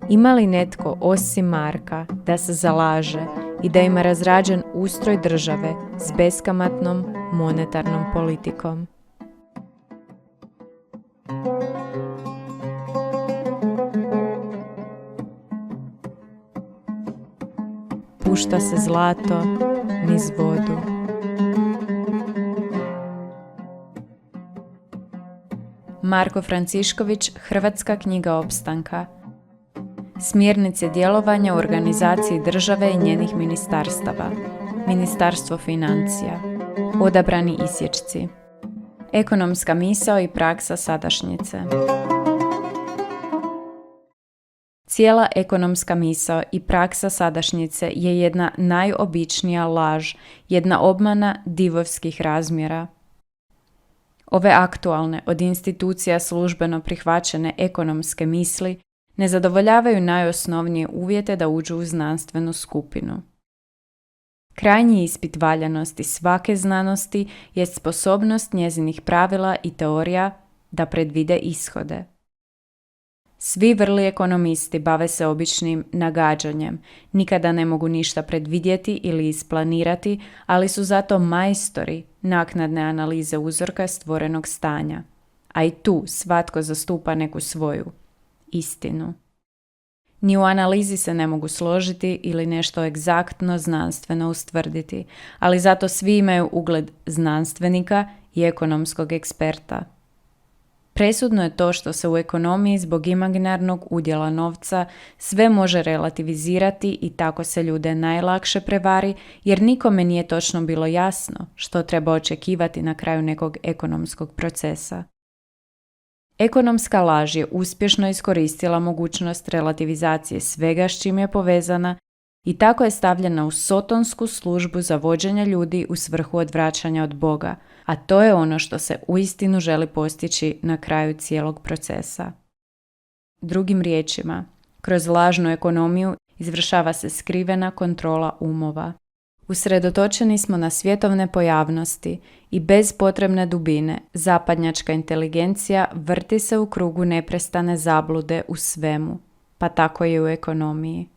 Ima li netko osim Marka da se zalaže i da ima razrađen ustroj države s beskamatnom monetarnom politikom? Pušta se zlato niz vodu. Marko Francišković, Hrvatska knjiga opstanka. Smjernice djelovanja u organizaciji države i njenih ministarstava. Ministarstvo financija. Odabrani isječci. Ekonomska misao i praksa sadašnjice. Cijela ekonomska misao i praksa sadašnjice je jedna najobičnija laž, jedna obmana divovskih razmjera. Ove aktualne, od institucija službeno prihvaćene ekonomske misli ne zadovoljavaju najosnovnije uvjete da uđu u znanstvenu skupinu. Krajnji ispit valjanosti svake znanosti je sposobnost njezinih pravila i teorija da predvide ishode. Svi vrli ekonomisti bave se običnim nagađanjem, nikada ne mogu ništa predvidjeti ili isplanirati, ali su zato majstori naknadne analize uzorka stvorenog stanja. A i tu svatko zastupa neku svoju istinu. Ni u analizi se ne mogu složiti ili nešto egzaktno znanstveno ustvrditi, ali zato svi imaju ugled znanstvenika i ekonomskog eksperta. Presudno je to što se u ekonomiji zbog imaginarnog udjela novca sve može relativizirati i tako se ljude najlakše prevari, jer nikome nije točno bilo jasno što treba očekivati na kraju nekog ekonomskog procesa. Ekonomska laž je uspješno iskoristila mogućnost relativizacije svega s čim je povezana i tako je stavljena u sotonsku službu za vođenje ljudi u svrhu odvraćanja od Boga, a to je ono što se uistinu želi postići na kraju cijelog procesa. Drugim riječima, kroz lažnu ekonomiju izvršava se skrivena kontrola umova. Usredotočeni smo na svjetovne pojavnosti i bez potrebne dubine zapadnjačka inteligencija vrti se u krugu neprestane zablude u svemu, pa tako i u ekonomiji.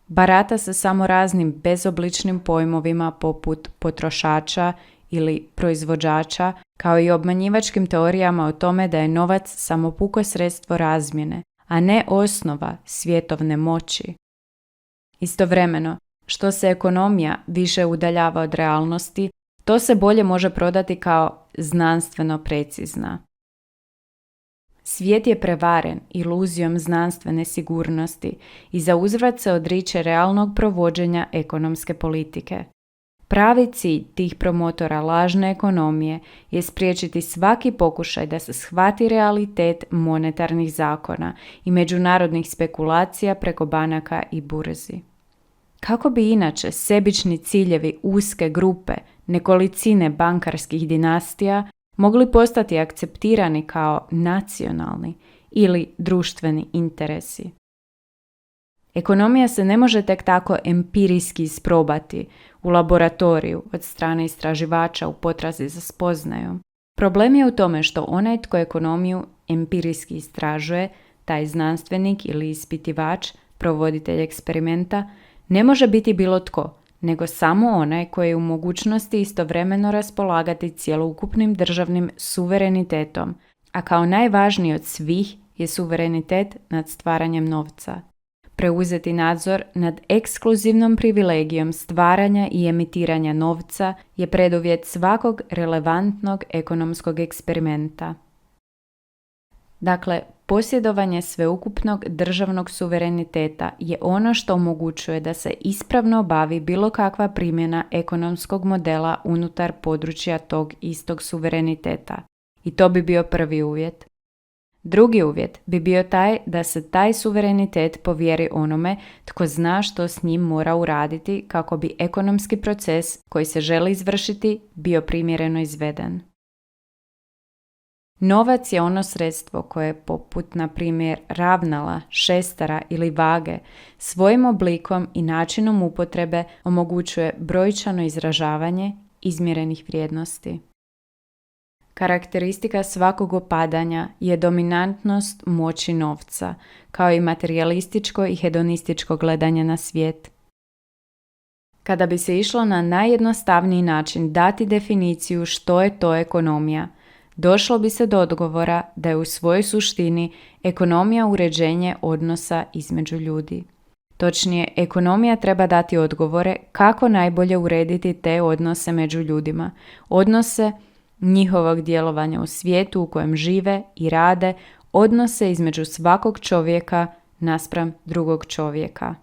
Barata se samo raznim bezobličnim pojmovima poput potrošača ili proizvođača, kao i obmanjivačkim teorijama o tome da je novac samo puko sredstvo razmjene, a ne osnova svjetovne moći. Istovremeno, što se ekonomija više udaljava od realnosti, to se bolje može prodati kao znanstveno precizna. Svijet je prevaren iluzijom znanstvene sigurnosti i za uzvrat se odriče realnog provođenja ekonomske politike. Pravi cilj tih promotora lažne ekonomije je spriječiti svaki pokušaj da se shvati realitet monetarnih zakona i međunarodnih spekulacija preko banaka i burzi. Kako bi inače sebični ciljevi uske grupe, nekolicine bankarskih dinastija, mogli postati akceptirani kao nacionalni ili društveni interesi? Ekonomija se ne može tek tako empirijski isprobati u laboratoriju od strane istraživača u potrazi za spoznajom. Problem je u tome što onaj tko ekonomiju empirijski istražuje, taj znanstvenik ili ispitivač, provoditelj eksperimenta, ne može biti bilo tko, nego samo onaj koji je u mogućnosti istovremeno raspolagati cjelokupnim državnim suverenitetom, a kao najvažniji od svih je suverenitet nad stvaranjem novca. Preuzeti nadzor nad ekskluzivnom privilegijom stvaranja i emitiranja novca je preduvjet svakog relevantnog ekonomskog eksperimenta. Dakle, posjedovanje sveukupnog državnog suvereniteta je ono što omogućuje da se ispravno obavi bilo kakva primjena ekonomskog modela unutar područja tog istog suvereniteta. I to bi bio prvi uvjet. Drugi uvjet bi bio taj da se taj suverenitet povjeri onome tko zna što s njim mora uraditi kako bi ekonomski proces koji se želi izvršiti bio primjereno izveden. Novac je ono sredstvo koje poput, na primjer, ravnala, šestara ili vage svojim oblikom i načinom upotrebe omogućuje brojčano izražavanje izmjerenih vrijednosti. Karakteristika svakog opadanja je dominantnost moći novca, kao i materijalističko i hedonističko gledanje na svijet. Kada bi se išlo na najjednostavniji način dati definiciju što je to ekonomija, došlo bi se do odgovora da je u svojoj suštini ekonomija uređenje odnosa između ljudi. Točnije, ekonomija treba dati odgovore kako najbolje urediti te odnose među ljudima, odnose njihovog djelovanja u svijetu u kojem žive i rade, odnose između svakog čovjeka naspram drugog čovjeka.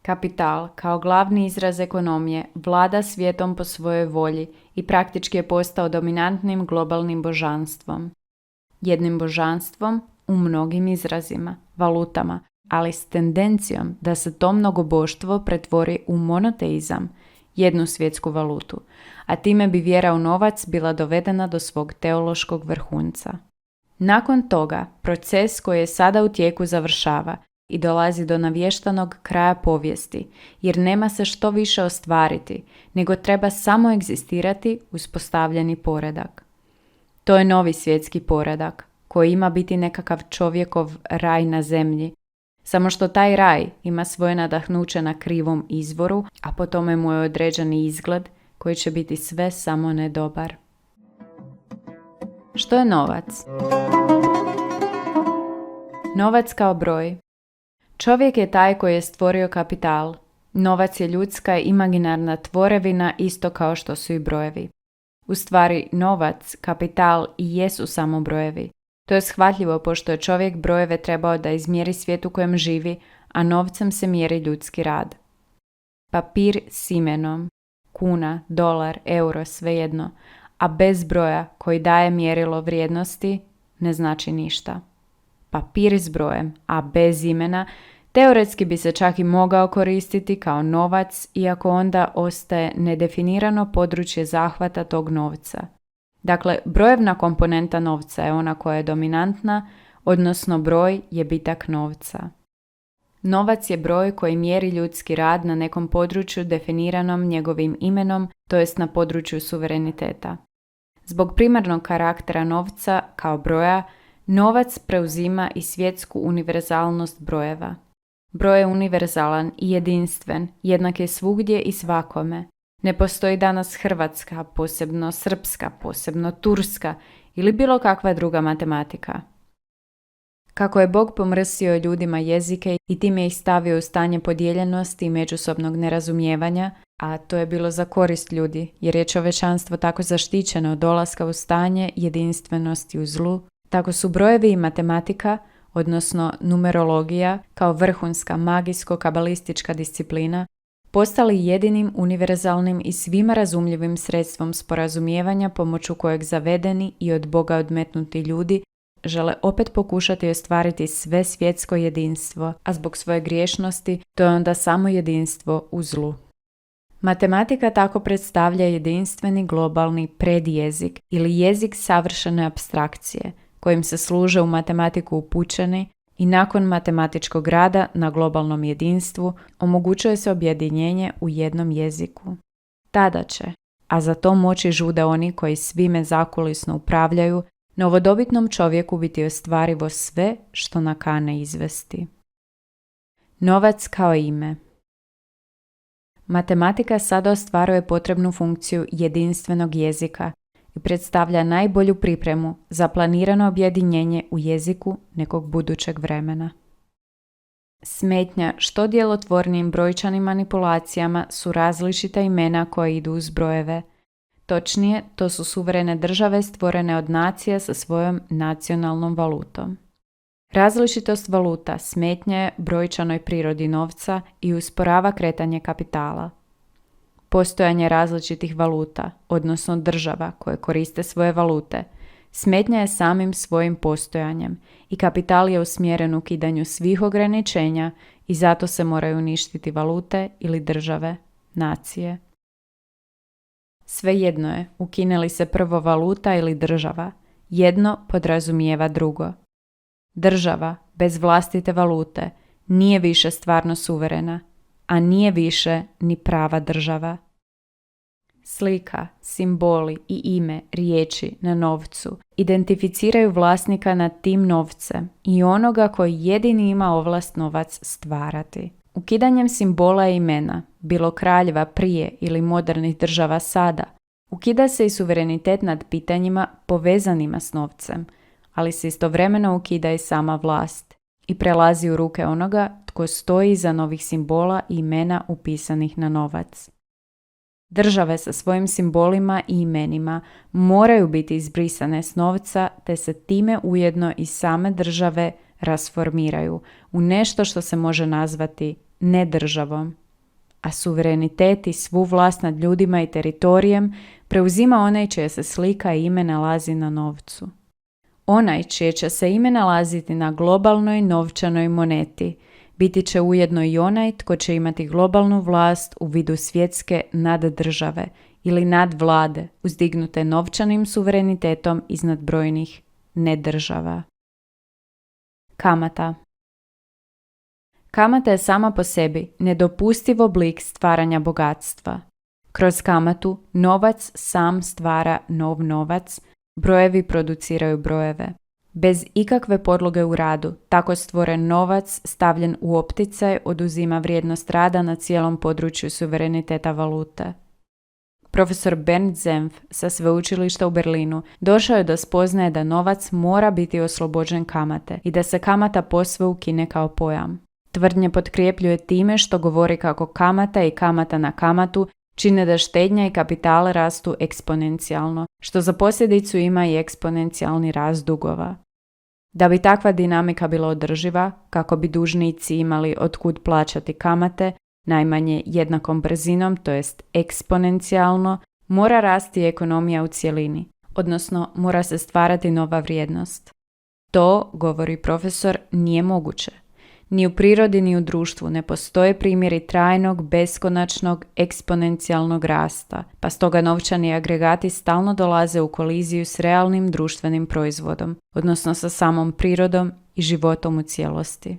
Kapital, kao glavni izraz ekonomije, vlada svijetom po svojoj volji i praktički je postao dominantnim globalnim božanstvom. Jednim božanstvom u mnogim izrazima, valutama, ali s tendencijom da se to mnogoboštvo pretvori u monoteizam, jednu svjetsku valutu, a time bi vjera u novac bila dovedena do svog teološkog vrhunca. Nakon toga, proces koji je sada u tijeku završava i dolazi do navještanog kraja povijesti, jer nema se što više ostvariti, nego treba samo egzistirati uspostavljeni poredak. To je novi svjetski poredak, koji ima biti nekakav čovjekov raj na zemlji, samo što taj raj ima svoje nadahnuće na krivom izvoru, a po tome mu je određeni izgled koji će biti sve samo ne dobar. Što je novac? Novac kao broj. Čovjek je taj koji je stvorio kapital. Novac je ljudska imaginarna tvorevina isto kao što su i brojevi. U stvari, novac, kapital i jesu samo brojevi. To je shvatljivo pošto je čovjek brojeve trebao da izmjeri svijet u kojem živi, a novcem se mjeri ljudski rad. Papir s imenom, kuna, dolar, euro, svejedno, a bez broja koji daje mjerilo vrijednosti ne znači ništa. Papir s brojem, a bez imena, teoretski bi se čak i mogao koristiti kao novac, iako onda ostaje nedefinirano područje zahvata tog novca. Dakle, brojevna komponenta novca je ona koja je dominantna, odnosno broj je bitak novca. Novac je broj koji mjeri ljudski rad na nekom području definiranom njegovim imenom, to jest na području suvereniteta. Zbog primarnog karaktera novca kao broja, novac preuzima i svjetsku univerzalnost brojeva. Broj je univerzalan i jedinstven, jednak je svugdje i svakome. Ne postoji danas hrvatska, posebno srpska, posebno turska ili bilo kakva druga matematika. Kako je Bog pomrsio ljudima jezike i time ih stavio u stanje podijeljenosti i međusobnog nerazumijevanja, a to je bilo za korist ljudi, jer je čovječanstvo tako zaštićeno od dolaska u stanje jedinstvenosti u zlu, tako su brojevi i matematika, odnosno numerologija, kao vrhunska magijsko-kabalistička disciplina, postali jedinim univerzalnim i svima razumljivim sredstvom sporazumijevanja pomoću kojeg zavedeni i od Boga odmetnuti ljudi žele opet pokušati ostvariti sve svjetsko jedinstvo, a zbog svoje griješnosti to je onda samo jedinstvo u zlu. Matematika tako predstavlja jedinstveni globalni predjezik ili jezik savršene apstrakcije, kojim se služe u matematiku upućeni i nakon matematičkog rada na globalnom jedinstvu omogućuje se objedinjenje u jednom jeziku. Tada će, a za to moći žude oni koji svime zakulisno upravljaju, novodobitnom čovjeku biti ostvarivo sve što nakane izvesti. Novac kao ime. Matematika sada ostvaruje potrebnu funkciju jedinstvenog jezika i predstavlja najbolju pripremu za planirano objedinjenje u jeziku nekog budućeg vremena. Smetnja što djelotvornijim brojčanim manipulacijama su različita imena koje idu uz brojeve. Točnije, to su suverene države stvorene od nacija sa svojom nacionalnom valutom. Različitost valuta smetnja je brojčanoj prirodi novca i usporava kretanje kapitala. Postojanje različitih valuta, odnosno država koje koriste svoje valute, smetnja je samim svojim postojanjem i kapital je usmjeren u ukidanju svih ograničenja i zato se moraju uništiti valute ili države, nacije. Svejedno je, ukine li se prvo valuta ili država, jedno podrazumijeva drugo. Država bez vlastite valute nije više stvarno suverena, a nije više ni prava država. Slika, simboli i ime, riječi na novcu identificiraju vlasnika nad tim novcem i onoga koji jedini ima ovlast novac stvarati. Ukidanjem simbola i imena, bilo kraljeva prije ili modernih država sada, ukida se i suverenitet nad pitanjima povezanima s novcem, ali se istovremeno ukida i sama vlast i prelazi u ruke onoga tko stoji iza novih simbola i imena upisanih na novac. Države sa svojim simbolima i imenima moraju biti izbrisane s novca, te se time ujedno i same države rasformiraju u nešto što se može nazvati nedržavom, a suverenitet i svu vlast nad ljudima i teritorijem preuzima onaj čija se slika i ime nalazi na novcu. Onaj čije će se ime nalaziti na globalnoj novčanoj moneti biti će ujedno i onaj tko će imati globalnu vlast u vidu svjetske naddržave ili nadvlade uzdignute novčanim suverenitetom iznad brojnih nedržava. Kamata. Kamata je sama po sebi nedopustiv oblik stvaranja bogatstva. Kroz kamatu novac sam stvara nov novac, brojevi produciraju brojeve. Bez ikakve podloge u radu, tako stvoren novac stavljen u opticaj oduzima vrijednost rada na cijelom području suvereniteta valute. Profesor Bernd Senf sa sveučilišta u Berlinu došao je do spoznaje da novac mora biti oslobođen kamate i da se kamata posve ukine kao pojam. Tvrdnje potkrepljuje time što govori kako kamata i kamata na kamatu čine da štednja i kapital rastu eksponencijalno, što za posljedicu ima i eksponencijalni rast dugova. Da bi takva dinamika bila održiva, kako bi dužnici imali otkud plaćati kamate, najmanje jednakom brzinom, to jest eksponencijalno, mora rasti ekonomija u cjelini, odnosno mora se stvarati nova vrijednost. To, govori profesor, nije moguće. Ni u prirodi ni u društvu ne postoje primjeri trajnog, beskonačnog, eksponencijalnog rasta, pa stoga novčani agregati stalno dolaze u koliziju s realnim društvenim proizvodom, odnosno sa samom prirodom i životom u cijelosti.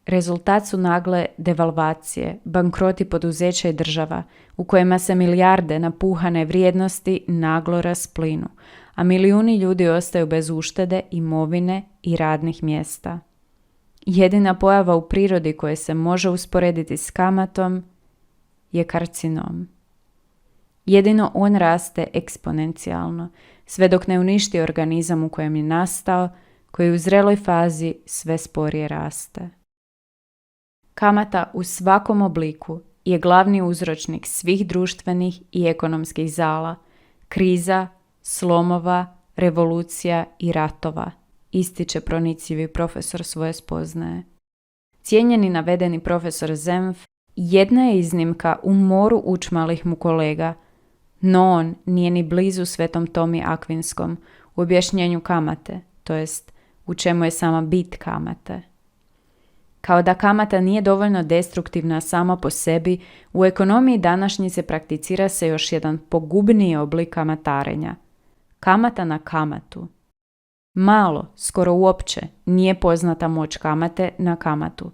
Rezultat su nagle devalvacije, bankroti poduzeća i država, u kojima se milijarde napuhane vrijednosti naglo rasplinu, a milijuni ljudi ostaju bez uštede, imovine i radnih mjesta. Jedina pojava u prirodi koja se može usporediti s kamatom je karcinom. Jedino on raste eksponencijalno, sve dok ne uništi organizam u kojem je nastao, koji u zreloj fazi sve sporije raste. Kamata u svakom obliku je glavni uzročnik svih društvenih i ekonomskih zala, kriza, slomova, revolucija i ratova, ističe pronicljivi profesor svoje spoznaje. Cijenjeni navedeni profesor Senf jedna je iznimka u moru učmalih mu kolega, no on nije ni blizu Svetom Tomi Akvinskom u objašnjenju kamate, to jest u čemu je sama bit kamate. Kao da kamata nije dovoljno destruktivna sama po sebi, u ekonomiji današnjice prakticira se još jedan pogubniji oblik kamatarenja. Kamata na kamatu. Malo, skoro uopće, nije poznata moć kamate na kamatu,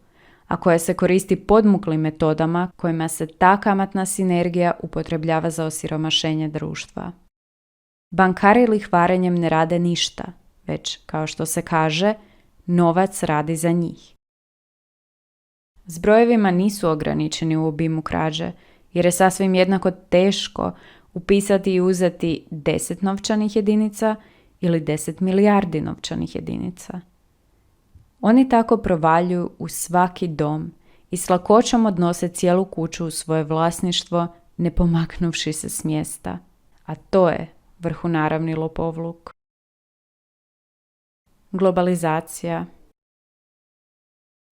a koja se koristi podmuklim metodama kojima se ta kamatna sinergija upotrebljava za osiromašenje društva. Bankari lihvarenjem ne rade ništa, već, kao što se kaže, novac radi za njih. S brojevima nisu ograničeni u obimu krađe, jer je sasvim jednako teško upisati i uzeti 10 novčanih jedinica ili 10 milijardi novčanih jedinica. Oni tako provaljuju u svaki dom i s lakoćom odnose cijelu kuću u svoje vlasništvo, ne pomaknuvši se s mjesta, a to je vrhunaravni lopovluk. Globalizacija.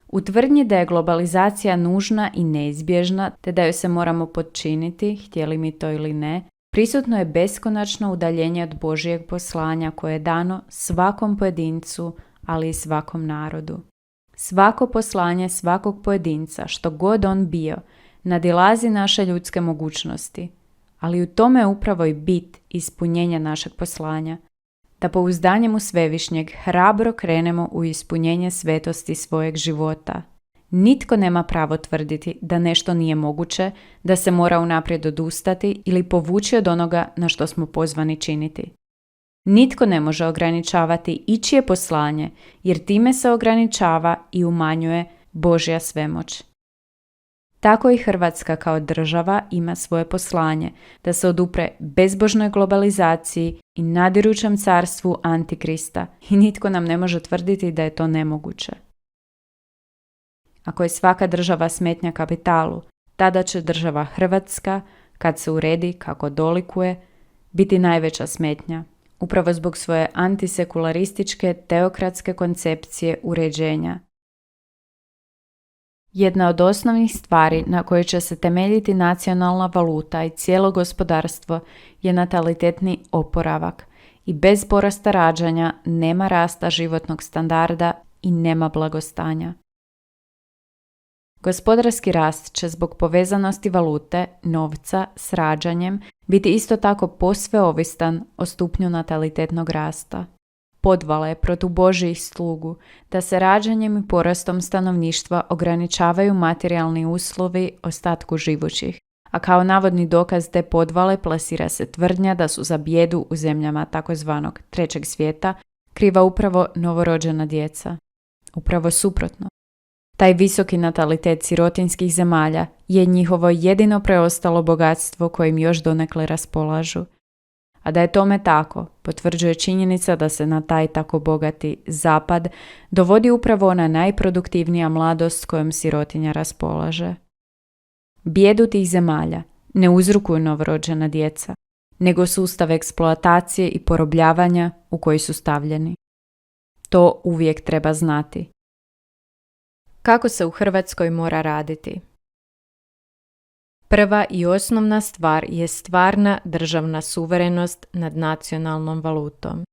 U tvrdnji da je globalizacija nužna i neizbježna, te da joj se moramo podčiniti, htjeli mi to ili ne, prisutno je beskonačno udaljenje od Božjeg poslanja koje je dano svakom pojedincu, ali i svakom narodu. Svako poslanje svakog pojedinca, što god on bio, nadilazi naše ljudske mogućnosti, ali u tome je upravo i bit ispunjenja našeg poslanja, da pouzdanjem u Svevišnjeg hrabro krenemo u ispunjenje svetosti svojeg života, Nitko nema pravo tvrditi da nešto nije moguće, da se mora unaprijed odustati ili povući od onoga na što smo pozvani činiti. Nitko ne može ograničavati ičije poslanje, jer time se ograničava i umanjuje Božja svemoć. Tako i Hrvatska kao država ima svoje poslanje, da se odupre bezbožnoj globalizaciji i nadirućem carstvu Antikrista i nitko nam ne može tvrditi da je to nemoguće. Ako je svaka država smetnja kapitalu, tada će država Hrvatska, kad se uredi kako dolikuje, biti najveća smetnja, upravo zbog svoje antisekularističke teokratske koncepcije uređenja. Jedna od osnovnih stvari na kojoj će se temeljiti nacionalna valuta i cijelo gospodarstvo je natalitetni oporavak i bez porasta rađanja nema rasta životnog standarda i nema blagostanja. Gospodarski rast će zbog povezanosti valute, novca, s rađanjem biti isto tako posve ovisan o stupnju natalitetnog rasta. Podvala je protiv Božjih slugu da se rađanjem i porastom stanovništva ograničavaju materijalni uslovi ostatku živućih, a kao navodni dokaz te podvale plasira se tvrdnja da su za bijedu u zemljama takozvanog trećeg svijeta kriva upravo novorođena djeca. Upravo suprotno. Taj visoki natalitet sirotinskih zemalja je njihovo jedino preostalo bogatstvo kojim još donekle raspolažu. A da je tome tako, potvrđuje činjenica da se na taj tako bogati zapad dovodi upravo ona najproduktivnija mladost kojom sirotinja raspolaže. Bijedu tih zemalja ne uzrokuju novorođena djeca, nego sustav eksploatacije i porobljavanja u koji su stavljeni. To uvijek treba znati. Kako se u Hrvatskoj mora raditi? Prva i osnovna stvar je stvarna državna suverenost nad nacionalnom valutom.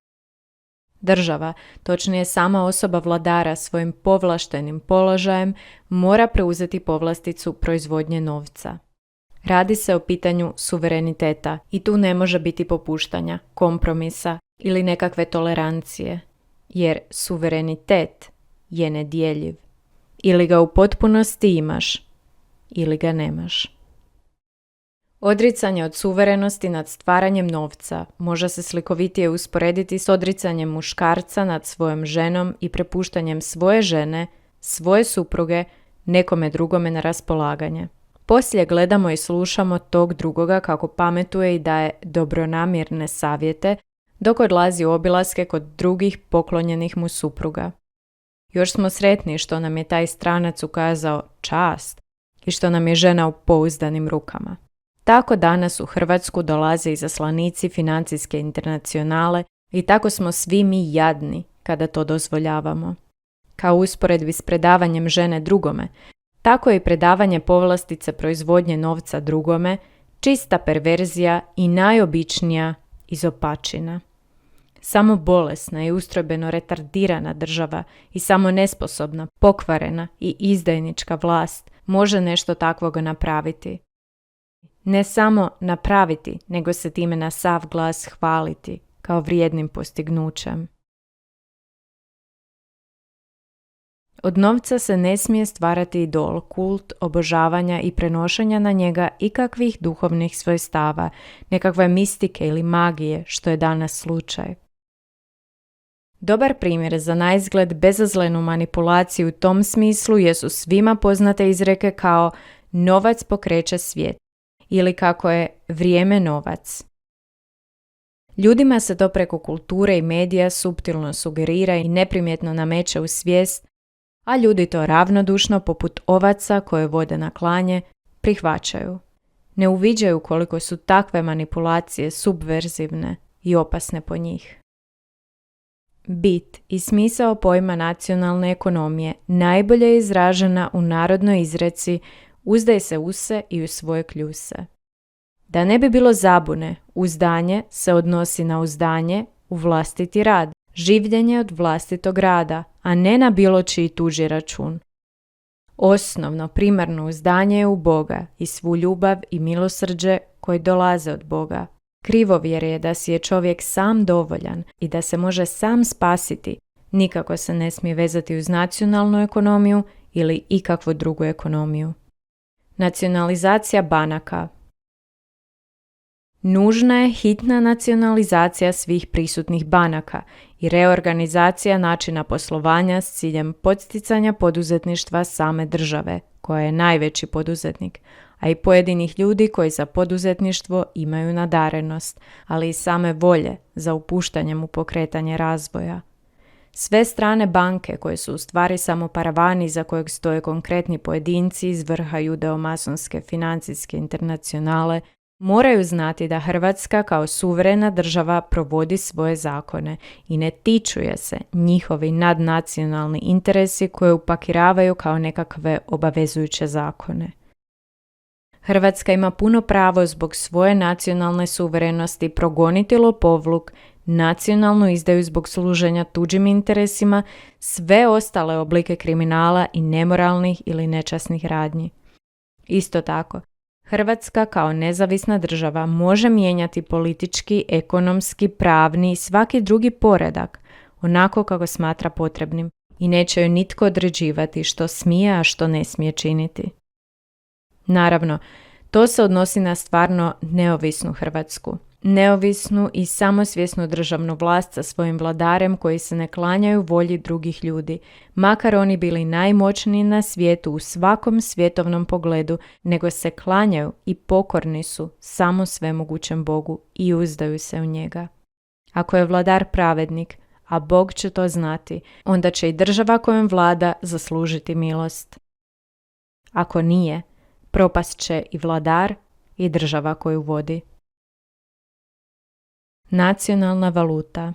Država, točnije sama osoba vladara svojim povlaštenim položajem, mora preuzeti povlasticu proizvodnje novca. Radi se o pitanju suvereniteta i tu ne može biti popuštanja, kompromisa ili nekakve tolerancije, jer suverenitet je nedjeljiv. Ili ga u potpunosti imaš, ili ga nemaš. Odricanje od suverenosti nad stvaranjem novca može se slikovitije usporediti s odricanjem muškarca nad svojom ženom i prepuštanjem svoje žene, svoje supruge, nekome drugome na raspolaganje. Poslije gledamo i slušamo tog drugoga kako pametuje i daje dobronamjerne savjete, dok odlazi u obilaske kod drugih poklonjenih mu supruga. Još smo sretni što nam je taj stranac ukazao čast i što nam je žena u pouzdanim rukama. Tako danas u Hrvatsku dolaze izaslanici financijske internacionale i tako smo svi mi jadni kada to dozvoljavamo. Kao usporedbi s predavanjem žene drugome, tako je i predavanje povlastice proizvodnje novca drugome čista perverzija i najobičnija izopačina. Samo bolesna i ustrojbeno retardirana država i samo nesposobna, pokvarena i izdajnička vlast može nešto takvoga napraviti. Ne samo napraviti, nego se time na sav glas hvaliti kao vrijednim postignućem. Od novca se ne smije stvarati idol, kult, obožavanja i prenošenja na njega ikakvih duhovnih svojstava, nekakve mistike ili magije, što je danas slučaj. Dobar primjer za naizgled bezazlenu manipulaciju u tom smislu jesu svima poznate izreke kao novac pokreće svijet ili kako je vrijeme novac. Ljudima se to preko kulture i medija suptilno sugerira i neprimjetno nameće u svijest, a ljudi to ravnodušno, poput ovaca koje vode na klanje, prihvaćaju. Ne uviđaju koliko su takve manipulacije subverzivne i opasne po njih. Bit i smisao pojma nacionalne ekonomije najbolje je izražena u narodnoj izreci uzdaj se u se i u svoje kljuse. Da ne bi bilo zabune, uzdanje se odnosi na uzdanje u vlastiti rad, življenje od vlastitog rada, a ne na bilo čiji tuđi račun. Osnovno, primarno uzdanje je u Boga i svu ljubav i milosrđe koji dolaze od Boga. Krivovjerje je da si je čovjek sam dovoljan i da se može sam spasiti, nikako se ne smije vezati uz nacionalnu ekonomiju ili ikakvu drugu ekonomiju. Nacionalizacija banaka. Nužna je hitna nacionalizacija svih prisutnih banaka i reorganizacija načina poslovanja s ciljem podsticanja poduzetništva same države, koja je najveći poduzetnik, a i pojedinih ljudi koji za poduzetništvo imaju nadarenost, ali i same volje za upuštanjem u pokretanje razvoja. Sve strane banke, koje su u stvari samo paravani za kojeg stoje konkretni pojedinci iz vrha judeo-masonske financijske internacionale, moraju znati da Hrvatska kao suverena država provodi svoje zakone i ne tičuje se njihovi nadnacionalni interesi koje upakiravaju kao nekakve obavezujuće zakone. Hrvatska ima puno pravo zbog svoje nacionalne suverenosti progoniti lopovluk, nacionalnu izdaju zbog služenja tuđim interesima, sve ostale oblike kriminala i nemoralnih ili nečasnih radnji. Isto tako, Hrvatska kao nezavisna država može mijenjati politički, ekonomski, pravni i svaki drugi poredak onako kako smatra potrebnim i neće joj nitko određivati što smije, a što ne smije činiti. Naravno, to se odnosi na stvarno neovisnu Hrvatsku. Neovisnu i samosvjesnu državnu vlast sa svojim vladarem koji se ne klanjaju volji drugih ljudi, makar oni bili najmoćniji na svijetu u svakom svjetovnom pogledu, nego se klanjaju i pokorni su samo svemogućem Bogu i uzdaju se u njega. Ako je vladar pravednik, a Bog će to znati, onda će i država kojom vlada zaslužiti milost. Ako nije, propast će i vladar i država koju vodi. Nacionalna valuta.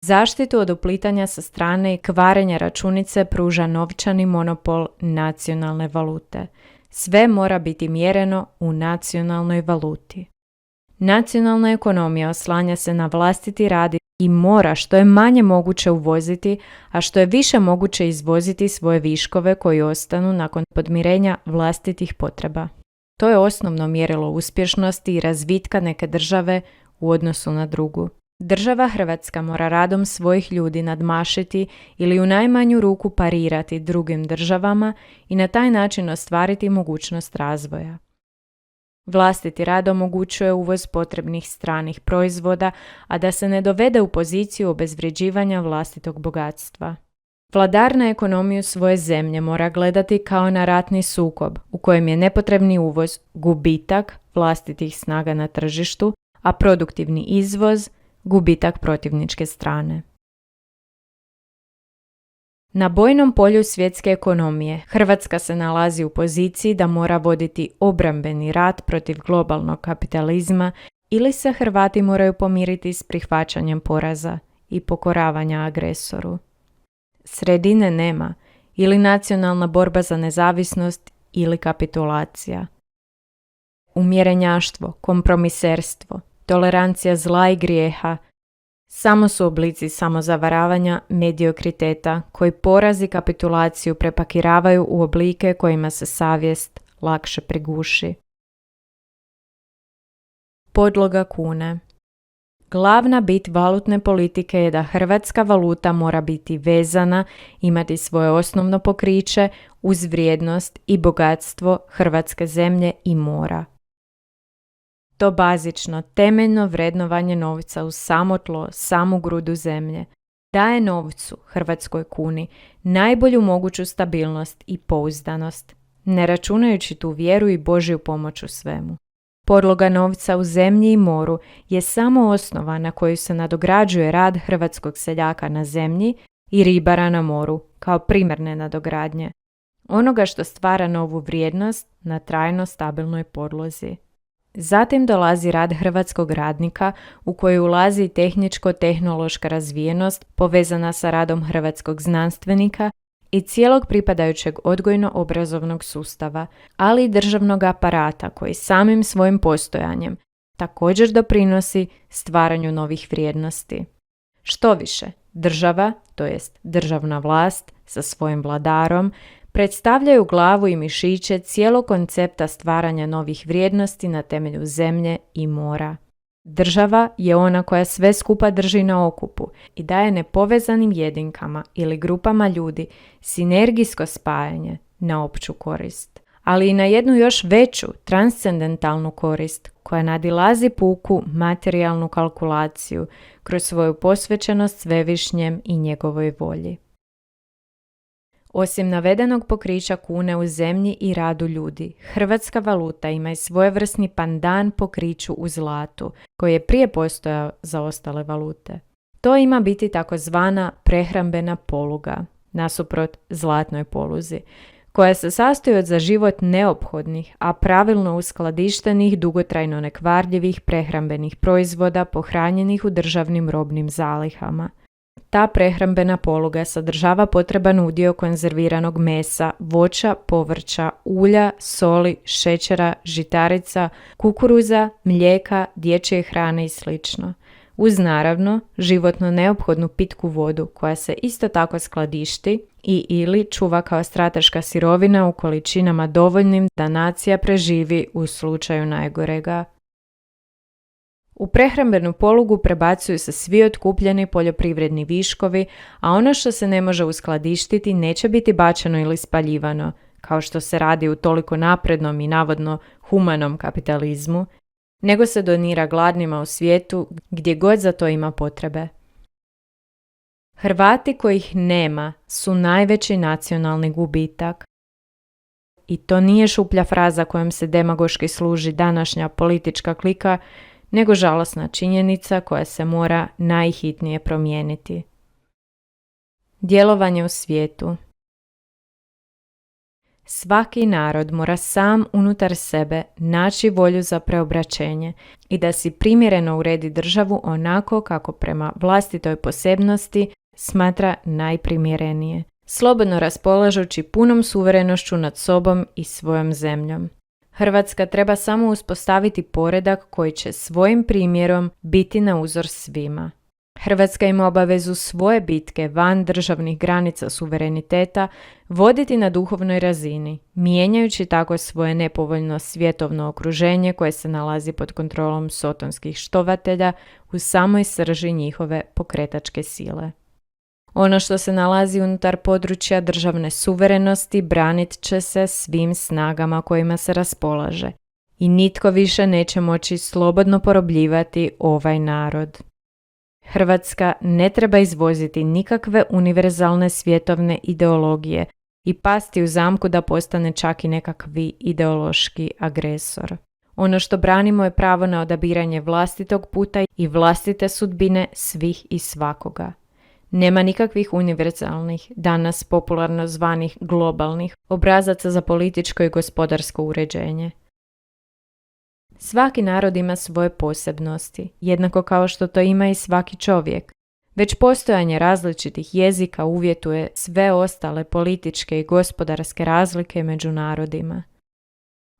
Zaštitu od uplitanja sa strane i kvarenja računice pruža novčani monopol nacionalne valute. Sve mora biti mjereno u nacionalnoj valuti. Nacionalna ekonomija oslanja se na vlastiti rad i mora što je manje moguće uvoziti, a što je više moguće izvoziti svoje viškove koji ostanu nakon podmirenja vlastitih potreba. To je osnovno mjerilo uspješnosti i razvitka neke države u odnosu na drugu. Država Hrvatska mora radom svojih ljudi nadmašiti ili u najmanju ruku parirati drugim državama i na taj način ostvariti mogućnost razvoja. Vlastiti rad omogućuje uvoz potrebnih stranih proizvoda, a da se ne dovede u poziciju obezvrjeđivanja vlastitog bogatstva. Vladar na ekonomiju svoje zemlje mora gledati kao na ratni sukob u kojem je nepotrebni uvoz gubitak vlastitih snaga na tržištu, a produktivni izvoz gubitak protivničke strane. Na bojnom polju svjetske ekonomije Hrvatska se nalazi u poziciji da mora voditi obrambeni rat protiv globalnog kapitalizma ili se Hrvati moraju pomiriti s prihvaćanjem poraza i pokoravanja agresoru. Sredine nema, ili nacionalna borba za nezavisnost ili kapitulacija. Umjerenjaštvo, kompromiserstvo, tolerancija zla i grijeha samo su oblici samozavaravanja, mediokriteta koji poraz i kapitulaciju prepakiravaju u oblike kojima se savjest lakše priguši. Podloga kune. Glavna bit valutne politike je da hrvatska valuta mora biti vezana, imati svoje osnovno pokriće uz vrijednost i bogatstvo hrvatske zemlje i mora. To bazično, temeljno vrednovanje novca uz samo tlo, samu grudu zemlje, daje novcu, hrvatskoj kuni, najbolju moguću stabilnost i pouzdanost, ne računajući tu vjeru i Božju pomoć u svemu. Podloga novca u zemlji i moru je samo osnova na koju se nadograđuje rad hrvatskog seljaka na zemlji i ribara na moru, kao primarne nadogradnje, onoga što stvara novu vrijednost na trajno stabilnoj podlozi. Zatim dolazi rad hrvatskog radnika u koji ulazi tehničko-tehnološka razvijenost povezana sa radom hrvatskog znanstvenika i cijelog pripadajućeg odgojno-obrazovnog sustava, ali i državnog aparata koji samim svojim postojanjem također doprinosi stvaranju novih vrijednosti. Štoviše, država, to jest državna vlast sa svojim vladarom, predstavljaju glavu i mišiće cijelog koncepta stvaranja novih vrijednosti na temelju zemlje i mora. Država je ona koja sve skupa drži na okupu i daje nepovezanim jedinkama ili grupama ljudi sinergijsko spajanje na opću korist, ali i na jednu još veću transcendentalnu korist koja nadilazi puku materijalnu kalkulaciju kroz svoju posvećenost svevišnjem i njegovoj volji. Osim navedenog pokrića kune u zemlji i radu ljudi, hrvatska valuta ima i svojevrsni pandan pokriću u zlatu, koji je prije postojao za ostale valute. To ima biti takozvana prehrambena poluga, nasuprot zlatnoj poluzi, koja se sastoji od za život neophodnih, a pravilno uskladištenih, dugotrajno nekvarljivih prehrambenih proizvoda pohranjenih u državnim robnim zalihama. Ta prehrambena poluga sadržava potreban udio konzerviranog mesa, voća, povrća, ulja, soli, šećera, žitarica, kukuruza, mlijeka, dječje hrane i sl. Uz naravno životno neophodnu pitku vodu koja se isto tako skladišti i ili čuva kao strateška sirovina u količinama dovoljnim da nacija preživi u slučaju najgorega. U prehrambenu polugu prebacuju se svi otkupljeni poljoprivredni viškovi, a ono što se ne može uskladištiti neće biti bačeno ili spaljivano, kao što se radi u toliko naprednom i navodno humanom kapitalizmu, nego se donira gladnima u svijetu gdje god za to ima potrebe. Hrvati kojih nema su najveći nacionalni gubitak. I to nije šuplja fraza kojom se demagoški služi današnja politička klika, nego žalosna činjenica koja se mora najhitnije promijeniti. Djelovanje u svijetu. Svaki narod mora sam unutar sebe naći volju za preobraćenje i da si primjereno uredi državu onako kako prema vlastitoj posebnosti smatra najprimjerenije, slobodno raspolažući punom suverenošću nad sobom i svojom zemljom. Hrvatska treba samo uspostaviti poredak koji će svojim primjerom biti na uzor svima. Hrvatska ima obavezu svoje bitke van državnih granica suvereniteta voditi na duhovnoj razini, mijenjajući tako svoje nepovoljno svjetovno okruženje koje se nalazi pod kontrolom sotonskih štovatelja u samoj srži njihove pokretačke sile. Ono što se nalazi unutar područja državne suverenosti branit će se svim snagama kojima se raspolaže i nitko više neće moći slobodno porobljivati ovaj narod. Hrvatska ne treba izvoziti nikakve univerzalne svjetovne ideologije i pasti u zamku da postane čak i nekakvi ideološki agresor. Ono što branimo je pravo na odabiranje vlastitog puta i vlastite sudbine svih i svakoga. Nema nikakvih univerzalnih, danas popularno zvanih globalnih, obrazaca za političko i gospodarsko uređenje. Svaki narod ima svoje posebnosti, jednako kao što to ima i svaki čovjek. Već postojanje različitih jezika uvjetuje sve ostale političke i gospodarske razlike među narodima.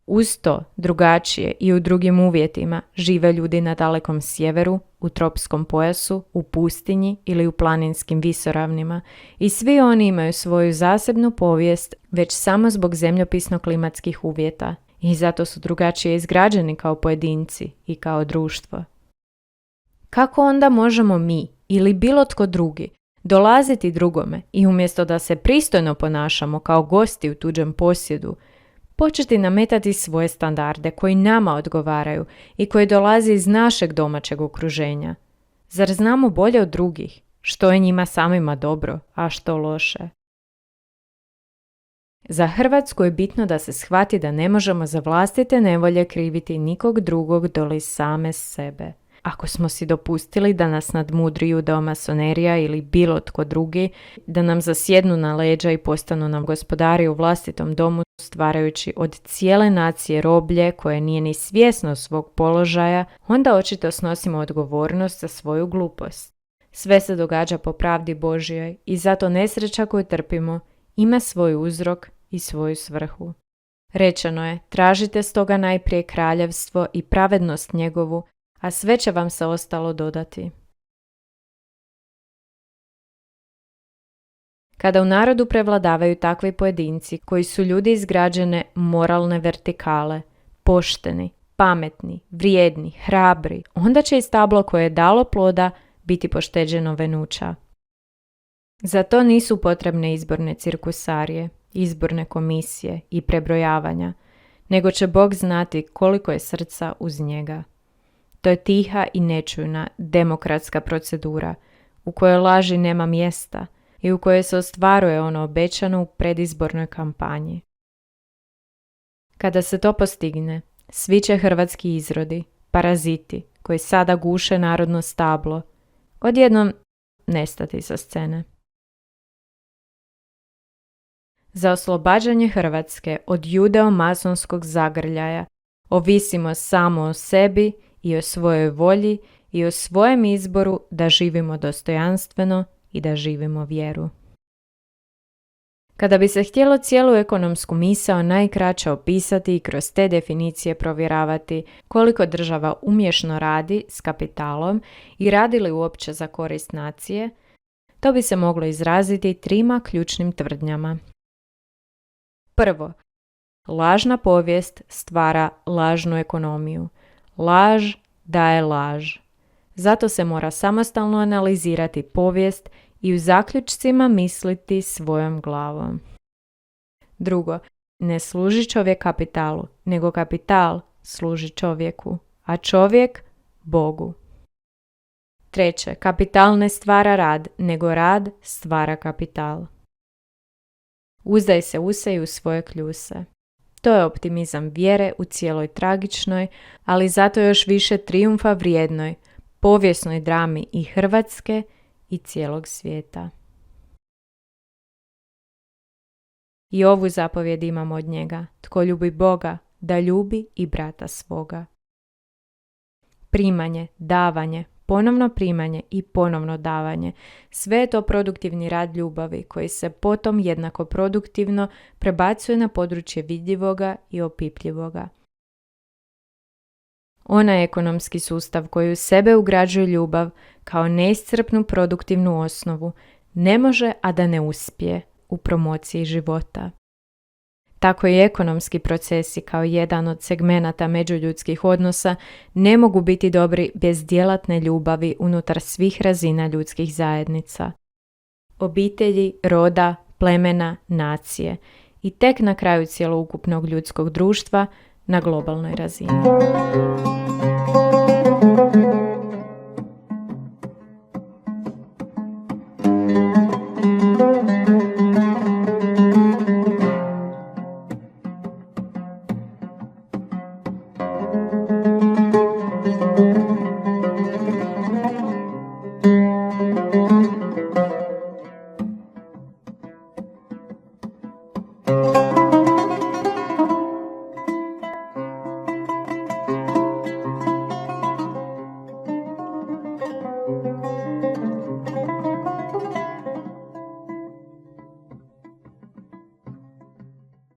Uz to, drugačije i u drugim uvjetima žive ljudi na dalekom sjeveru, u tropskom pojasu, u pustinji ili u planinskim visoravnima i svi oni imaju svoju zasebnu povijest već samo zbog zemljopisno-klimatskih uvjeta i zato su drugačije izgrađeni kao pojedinci i kao društvo. Kako onda možemo mi ili bilo tko drugi dolaziti drugome i umjesto da se pristojno ponašamo kao gosti u tuđem posjedu, početi nametati svoje standarde koji nama odgovaraju i koji dolaze iz našeg domaćeg okruženja? Zar znamo bolje od drugih što je njima samima dobro, a što loše? Za Hrvatsku je bitno da se shvati da ne možemo za vlastite nevolje kriviti nikog drugog doli same sebe. Ako smo si dopustili da nas nadmudriju masonerija ili bilo tko drugi, da nam zasjednu na leđa i postanu nam gospodari u vlastitom domu, stvarajući od cijele nacije roblje koje nije ni svjesno svog položaja, onda očito snosimo odgovornost za svoju glupost. Sve se događa po pravdi Božjoj i zato nesreća koju trpimo ima svoj uzrok i svoju svrhu. Rečeno je, tražite stoga najprije kraljevstvo i pravednost njegovu, a sve će vam se ostalo dodati. Kada u narodu prevladavaju takvi pojedinci koji su ljudi izgrađene moralne vertikale, pošteni, pametni, vrijedni, hrabri, onda će i stablo koje je dalo ploda biti pošteđeno venuča. Za to nisu potrebne izborne cirkusarije, izborne komisije i prebrojavanja, nego će Bog znati koliko je srca uz njega. To je tiha i nečujna demokratska procedura u kojoj laži nema mjesta i u kojoj se ostvaruje ono obećano u predizbornoj kampanji. Kada se to postigne, svi će hrvatski izrodi, paraziti koji sada guše narodno stablo, odjednom nestati sa scene. Za oslobađanje Hrvatske od judeo-masonskog zagrljaja ovisimo samo o sebi i o svojoj volji i o svojem izboru da živimo dostojanstveno i da živimo vjeru. Kada bi se htjelo cijelu ekonomsku misao najkraće opisati i kroz te definicije provjeravati koliko država umješno radi s kapitalom i radi li uopće za korist nacije, to bi se moglo izraziti 3 ključnim tvrdnjama. Prvo, lažna povijest stvara lažnu ekonomiju. Laž daje laž. Zato se mora samostalno analizirati povijest i u zaključcima misliti svojom glavom. Drugo, ne služi čovjek kapitalu, nego kapital služi čovjeku, a čovjek Bogu. Treće, kapital ne stvara rad, nego rad stvara kapital. Uzdaj se u se i u svoje kljuse. To je optimizam vjere u cijeloj tragičnoj, ali zato još više trijumfa vrijednoj, povijesnoj drami i Hrvatske i cijelog svijeta. I ovu zapovjed imamo od njega: tko ljubi Boga, da ljubi i brata svoga. Primanje, davanje, ponovno primanje i ponovno davanje, sve je to produktivni rad ljubavi koji se potom jednako produktivno prebacuje na područje vidljivoga i opipljivoga. Onaj ekonomski sustav koji u sebe ugrađuje ljubav kao neiscrpnu produktivnu osnovu ne može, a da ne uspije u promociji života. Tako i ekonomski procesi kao jedan od segmenata međuljudskih odnosa ne mogu biti dobri bez djelatne ljubavi unutar svih razina ljudskih zajednica. Obitelji, roda, plemena, nacije i tek na kraju cjeloukupnog ljudskog društva na globalnoj razini.